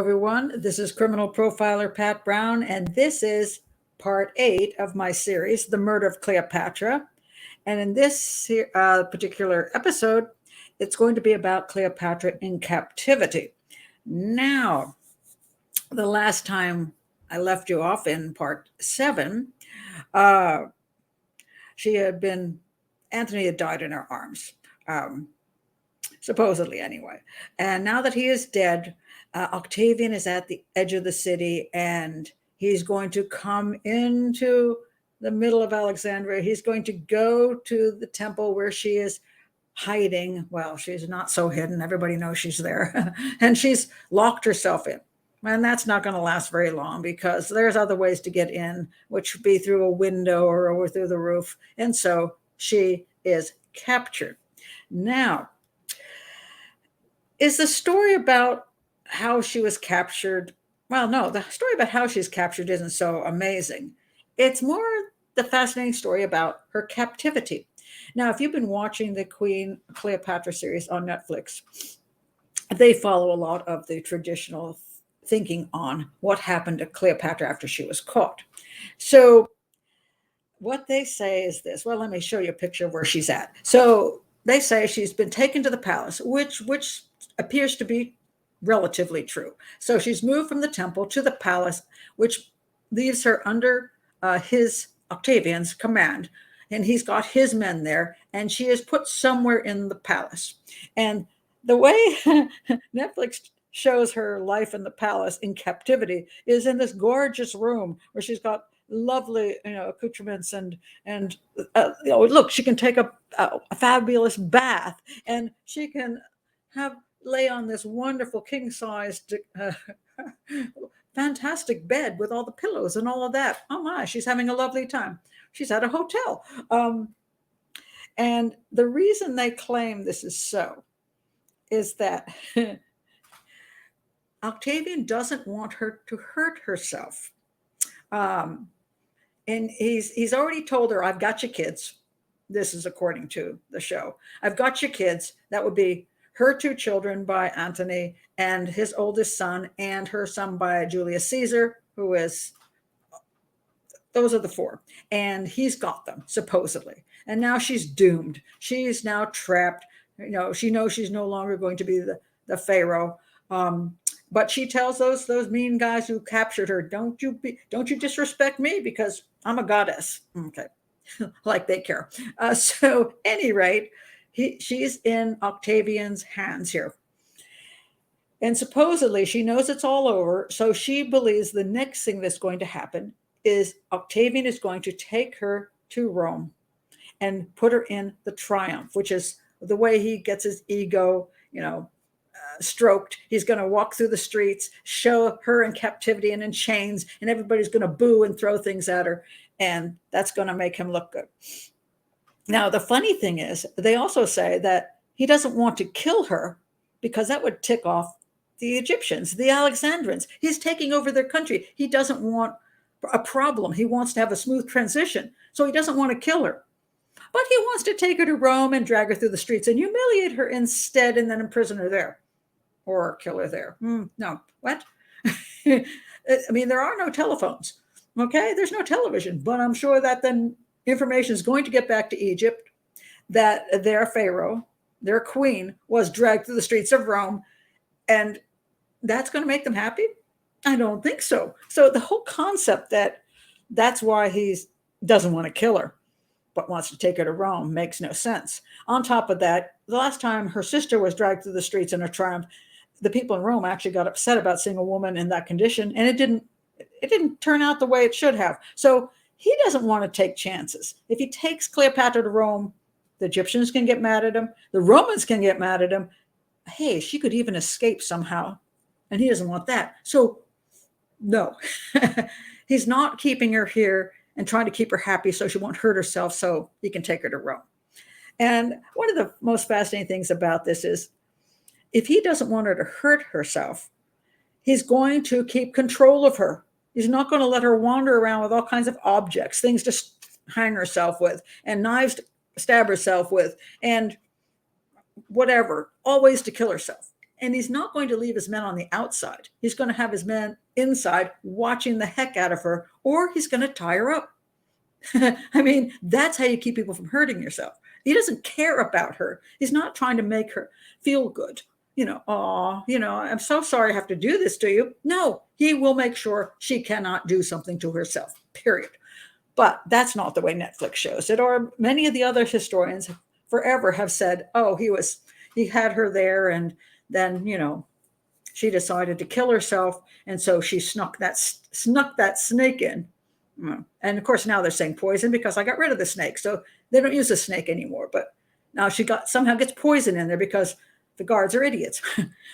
everyone. This is criminal profiler Pat Brown, and this is part 8 of my series, The Murder of Cleopatra. And in this particular episode, it's going to be about Cleopatra in captivity. Now, the last time I left you off in part 7, Antony had died in her arms, supposedly anyway. And now that he is dead, Octavian is at the edge of the city, and he's going to come into the middle of Alexandria. He's going to go to the temple where she is hiding. Well, she's not so hidden. Everybody knows she's there. And she's locked herself in. And that's not going to last very long because there's other ways to get in, which would be through a window or through the roof. And so she is captured. Now, is the story about how she was captured? Well, no, the story about how she's captured isn't so amazing. It's more the fascinating story about her captivity. Now, if you've been watching the Queen Cleopatra series on Netflix, they follow a lot of the traditional thinking on what happened to Cleopatra after she was caught. So what they say is this. Well, let me show you a picture of where she's at. So they say she's been taken to the palace, which appears to be relatively true. So she's moved from the temple to the palace, which leaves her under Octavian's command. And he's got his men there, and she is put somewhere in the palace. And the way Netflix shows her life in the palace in captivity is in this gorgeous room where she's got lovely, accoutrements and look, she can take a fabulous bath, and she can lay on this wonderful king-sized fantastic bed with all the pillows and all of that. Oh my, she's having a lovely time. She's at a hotel. And the reason they claim this is so is that Octavian doesn't want her to hurt herself. And he's already told her, I've got your kids. This is according to the show. I've got your kids. That would be her 2 children by Antony and his oldest son, and her son by Julius Caesar, those are the 4. And he's got them, supposedly. And now she's doomed. She's now trapped. She knows she's no longer going to be the pharaoh. But she tells those mean guys who captured her, don't you disrespect me because I'm a goddess. Okay. Like they care. So any rate, she's in Octavian's hands here. And supposedly she knows it's all over. So she believes the next thing that's going to happen is Octavian is going to take her to Rome and put her in the triumph, which is the way he gets his ego, stroked. He's going to walk through the streets, show her in captivity and in chains, and everybody's going to boo and throw things at her. And that's going to make him look good. Now, the funny thing is, they also say that he doesn't want to kill her because that would tick off the Egyptians, the Alexandrians. He's taking over their country. He doesn't want a problem. He wants to have a smooth transition. So he doesn't want to kill her. But he wants to take her to Rome and drag her through the streets and humiliate her instead and then imprison her there or kill her there. No, what? I mean, there are no telephones. Okay, there's no television, but I'm sure that then information is going to get back to Egypt that their pharaoh, their queen, was dragged through the streets of Rome, and that's going to make them happy? I don't think so. So the whole concept that's why he doesn't want to kill her, but wants to take her to Rome makes no sense. On top of that, the last time her sister was dragged through the streets in her triumph, the people in Rome actually got upset about seeing a woman in that condition, and it didn't turn out the way it should have. So he doesn't want to take chances. If he takes Cleopatra to Rome, the Egyptians can get mad at him. The Romans can get mad at him. Hey, she could even escape somehow. And he doesn't want that. So no, he's not keeping her here and trying to keep her happy so she won't hurt herself so he can take her to Rome. And one of the most fascinating things about this is if he doesn't want her to hurt herself, he's going to keep control of her. He's not going to let her wander around with all kinds of objects, things to hang herself with, and knives to stab herself with, and whatever, always to kill herself. And he's not going to leave his men on the outside. He's going to have his men inside watching the heck out of her, or he's going to tie her up. I mean, that's how you keep people from hurting yourself. He doesn't care about her. He's not trying to make her feel good. Oh, I'm so sorry I have to do this to you. No, he will make sure she cannot do something to herself, period. But that's not the way Netflix shows it. Or many of the other historians forever have said, oh, he had her there, and then, she decided to kill herself. And so she snuck that snake in. And of course, now they're saying poison because I got rid of the snake. So they don't use the snake anymore. But now she somehow gets poison in there because the guards are idiots.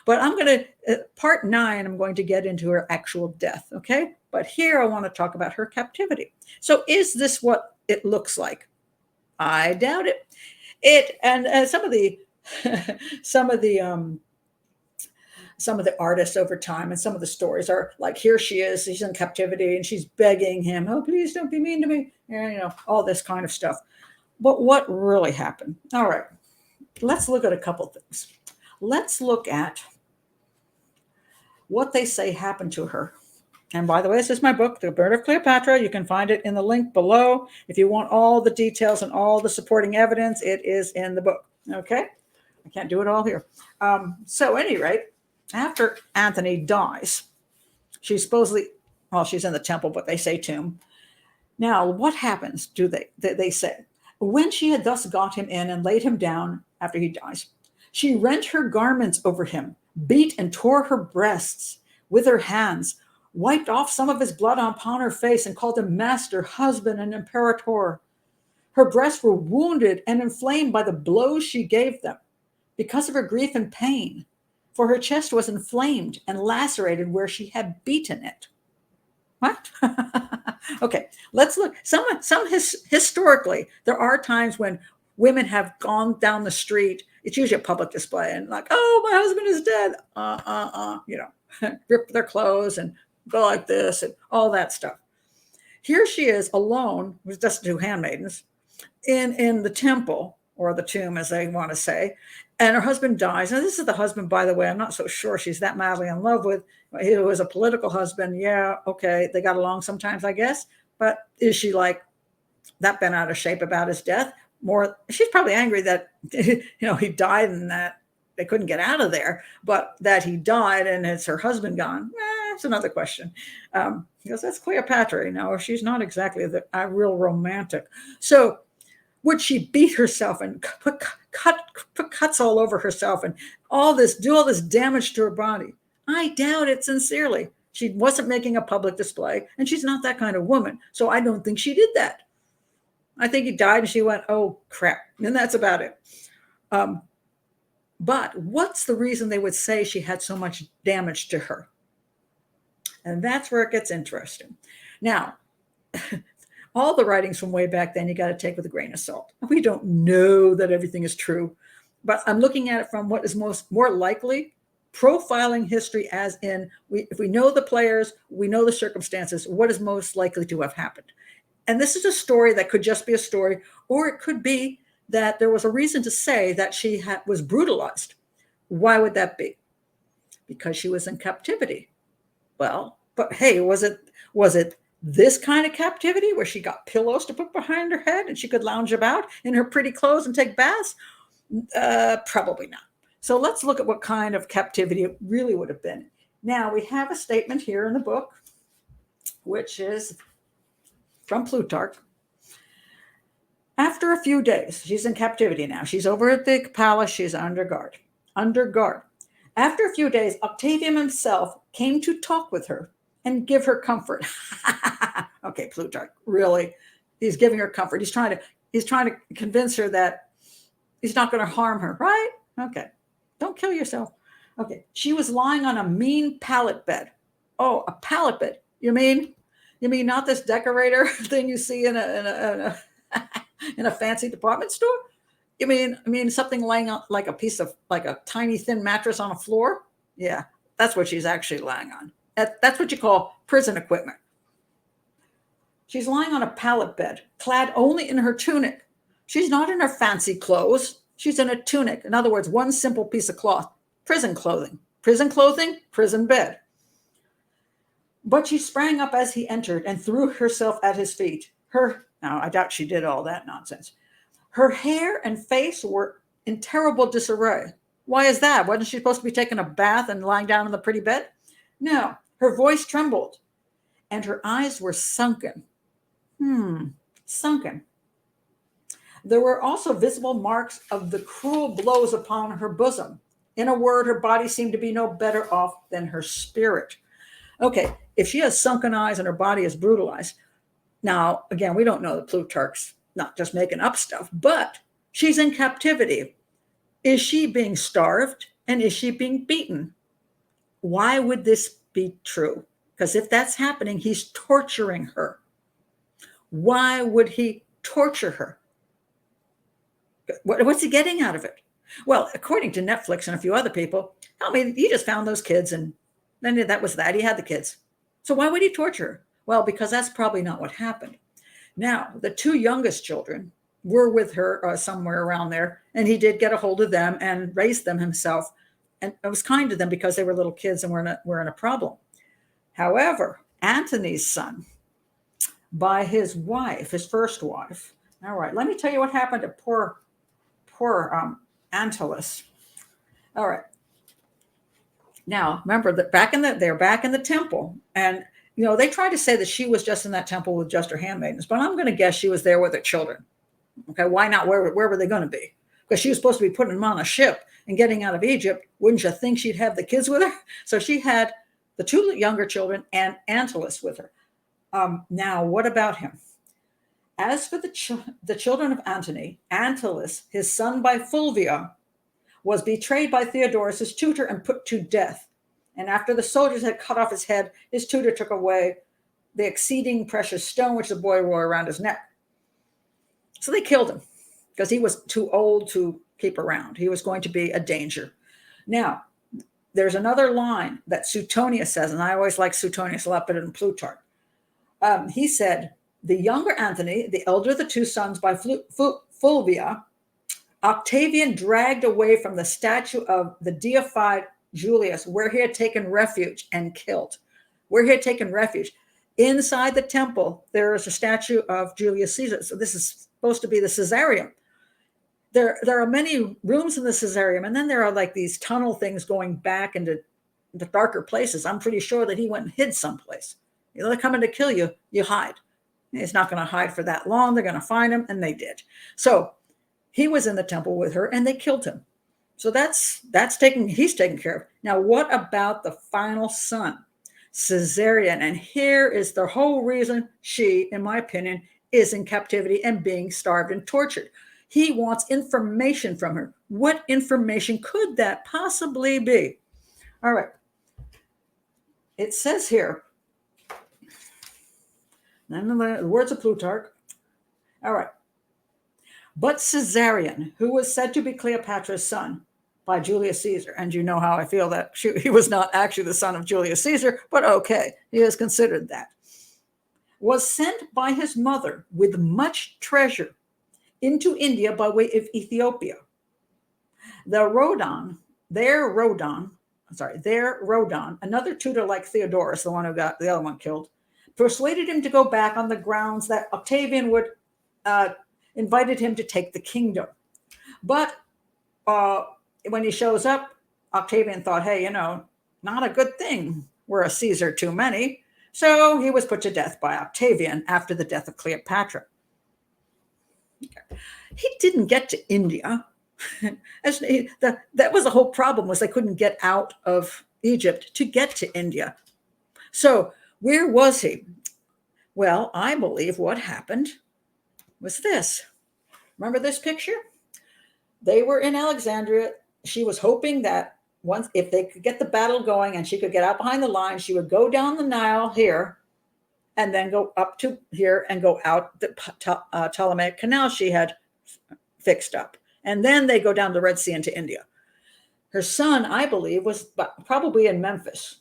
But I'm going to, part 9, I'm going to get into her actual death. Okay. But here I want to talk about her captivity. So is this what it looks like? I doubt it. And some of the artists over time and some of the stories are like, here she is, she's in captivity and she's begging him, oh, please don't be mean to me. And, all this kind of stuff. But what really happened? All right, let's look at a couple things. Let's look at what they say happened to her. And by the way, this is my book, The Murder of Cleopatra. You can find it in the link below. If you want all the details and all the supporting evidence, it is in the book. Okay? I can't do it all here. So at any rate, after Antony dies, she's supposedly, she's in the temple, but they say tomb. Now, what happens, they say? When she had thus got him in and laid him down after he dies, she rent her garments over him, beat and tore her breasts with her hands, wiped off some of his blood upon her face, and called him master, husband, and imperator. Her breasts were wounded and inflamed by the blows she gave them because of her grief and pain, for her chest was inflamed and lacerated where she had beaten it. What? Okay, let's look. Historically, there are times when women have gone down the street. It's usually a public display, and like, oh, my husband is dead. Rip their clothes and go like this and all that stuff. Here she is alone with just 2 handmaidens in the temple, or the tomb, as they want to say, and her husband dies. Now, this is the husband, by the way, I'm not so sure she's that madly in love with. He was a political husband. Yeah, okay, they got along sometimes, I guess. But is she like that bent out of shape about his death? More, she's probably angry that he died and that they couldn't get out of there, but that he died and it's her husband gone. It's another question. Because that's Cleopatra. She's not exactly a real romantic. So would she beat herself and put cuts all over herself and do all this damage to her body? I doubt it sincerely. She wasn't making a public display, and she's not that kind of woman. So I don't think she did that. I think he died and she went, oh, crap. And that's about it. But what's the reason they would say she had so much damage to her? And that's where it gets interesting. Now, all the writings from way back then, you got to take with a grain of salt. We don't know that everything is true, but I'm looking at it from what is more likely, profiling history as in, if we know the players, we know the circumstances, what is most likely to have happened. And this is a story that could just be a story, or it could be that there was a reason to say that she was brutalized. Why would that be? Because she was in captivity. Well, but hey, was it this kind of captivity where she got pillows to put behind her head and she could lounge about in her pretty clothes and take baths? Probably not. So let's look at what kind of captivity it really would have been. Now, we have a statement here in the book, which is from Plutarch. After a few days, she's in captivity now. She's over at the palace. She's under guard. After a few days, Octavian himself came to talk with her and give her comfort. Okay, Plutarch, really, he's giving her comfort. He's trying to convince her that he's not going to harm her, right? Okay, don't kill yourself. Okay, she was lying on a mean pallet bed. Oh, a pallet bed. You mean not this decorator thing you see in a fancy department store? You mean something laying on like a tiny thin mattress on a floor? Yeah, that's what she's actually lying on. That's what you call prison equipment. She's lying on a pallet bed, clad only in her tunic. She's not in her fancy clothes. She's in a tunic. In other words, one simple piece of cloth. prison clothing. Prison clothing, prison bed. But she sprang up as he entered and threw herself at his feet. Now, I doubt she did all that nonsense. Her hair and face were in terrible disarray. Why is that? Wasn't she supposed to be taking a bath and lying down on the pretty bed? No, her voice trembled and her eyes were sunken. Sunken. There were also visible marks of the cruel blows upon her bosom. In a word, her body seemed to be no better off than her spirit. Okay, if she has sunken eyes and her body is brutalized, now, again, we don't know that Plutarch's not just making up stuff, but she's in captivity. Is she being starved and is she being beaten? Why would this be true? Because if that's happening, he's torturing her. Why would he torture her? What's he getting out of it? Well, according to Netflix and a few other people, I mean, he just found those kids and then that was that. He had the kids. So why would he torture her? Well, because that's probably not what happened. Now, the two youngest children were with her somewhere around there, and he did get a hold of them and raised them himself. And it was kind to them because they were little kids and were in a problem. However, Antony's son, by his wife, his first wife. All right, let me tell you what happened to poor Antylus. All right. Now, remember that they're back in the temple, and they tried to say that she was just in that temple with just her handmaidens, but I'm going to guess she was there with her children. Okay, why not? Where were they going to be? Because she was supposed to be putting them on a ship and getting out of Egypt. Wouldn't you think she'd have the kids with her? So she had the two younger children and Antylus with her. Now, what about him? As for the children of Antony, Antylus, his son by Fulvia, was betrayed by Theodorus, his tutor, and put to death. And after the soldiers had cut off his head, his tutor took away the exceeding precious stone which the boy wore around his neck. So they killed him because he was too old to keep around. He was going to be a danger. Now, there's another line that Suetonius says, and I always like Suetonius a lot better than Plutarch. He said, the younger Antony, the elder of the two sons by Fulvia, Octavian dragged away from the statue of the deified Julius, where he had taken refuge and killed. Where he had taken refuge. Inside the temple, there is a statue of Julius Caesar. So this is supposed to be the Caesareum. There are many rooms in the Caesareum, and then there are like these tunnel things going back into the darker places. I'm pretty sure that he went and hid someplace. They're coming to kill you, you hide. He's not going to hide for that long. They're going to find him, and they did. So he was in the temple with her, and they killed him. So he's taken care of. Now, what about the final son, Caesarion? And here is the whole reason she, in my opinion, is in captivity and being starved and tortured. He wants information from her. What information could that possibly be? All right. It says here, and the words of Plutarch. All right. But Caesarion, who was said to be Cleopatra's son by Julius Caesar, and you know how I feel that he was not actually the son of Julius Caesar, but okay, he is considered that, was sent by his mother with much treasure into India by way of Ethiopia. Their Rodon, another tutor like Theodorus, the one who got the other one killed, persuaded him to go back on the grounds that Octavian would invited him to take the kingdom. But when he shows up, Octavian thought, hey, not a good thing. We're a Caesar too many. So he was put to death by Octavian after the death of Cleopatra. He didn't get to India. That was the whole problem, was they couldn't get out of Egypt to get to India. So where was he? Well, I believe what happened was this. Remember this picture? They were in Alexandria. She was hoping that if they could get the battle going and she could get out behind the line, she would go down the Nile here and then go up to here and go out the Ptolemaic Canal she had fixed up. And then they go down the Red Sea into India. Her son, I believe, was probably in Memphis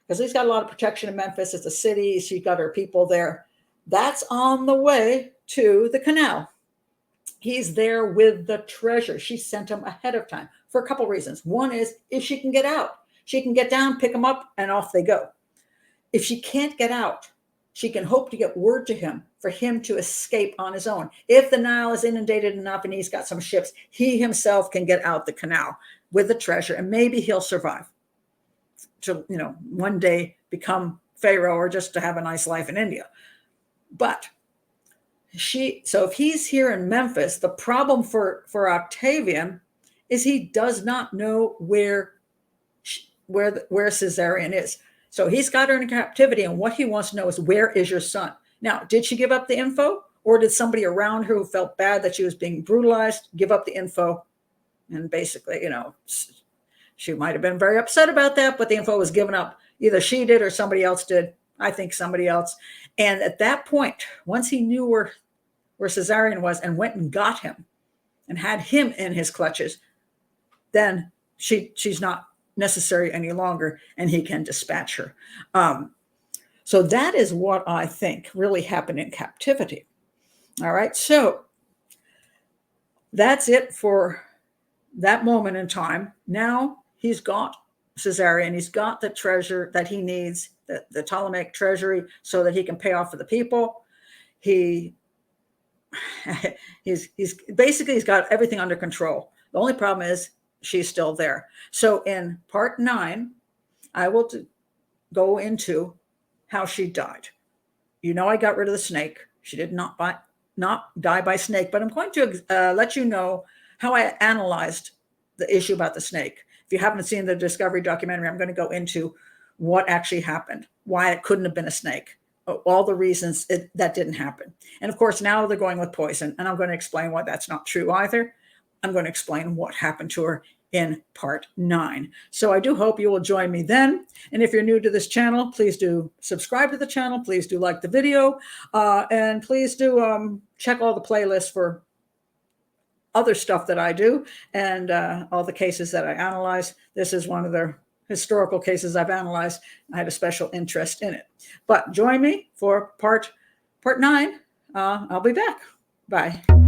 because he's got a lot of protection in Memphis. It's a city. She's got her people there. That's on the way to the canal. He's there with the treasure. She sent him ahead of time. for a couple of reasons. One is if she can get out, she can get down, pick them up, and off they go. If she can't get out, she can hope to get word to him for him to escape on his own. If the Nile is inundated enough and he's got some ships, he himself can get out the canal with the treasure, and maybe he'll survive to, one day become Pharaoh or just to have a nice life in India. But so if he's here in Memphis, the problem for Octavian is he does not know where Caesarion is. So he's got her in captivity, and what he wants to know is, where is your son? Now, did she give up the info, or did somebody around her who felt bad that she was being brutalized give up the info? And basically, she might have been very upset about that, but the info was given up. Either she did or somebody else did. I think somebody else. And at that point, once he knew where Caesarion was and went and got him and had him in his clutches, then she's not necessary any longer, and he can dispatch her. So that is what I think really happened in Captivity. All right, so that's it for that moment in time. Now he's got Caesarion, he's got the treasure that he needs, the Ptolemaic treasury, so that he can pay off for the people. He's got everything under control. The only problem is she's still there. So in part 9, I will go into how she died. I got rid of the snake. She did not die by snake, but I'm going to let you know how I analyzed the issue about the snake. If you haven't seen the Discovery documentary, I'm going to go into what actually happened, why it couldn't have been a snake, all the reasons that didn't happen. And of course, now they're going with poison, and I'm going to explain why that's not true either. I'm going to explain what happened to her in part 9. So I do hope you will join me then. And if you're new to this channel, please do subscribe to the channel. Please do like the video. And please do check all the playlists for other stuff that I do and all the cases that I analyze. This is one of the historical cases I've analyzed. I had a special interest in it. But join me for part 9. I'll be back. Bye.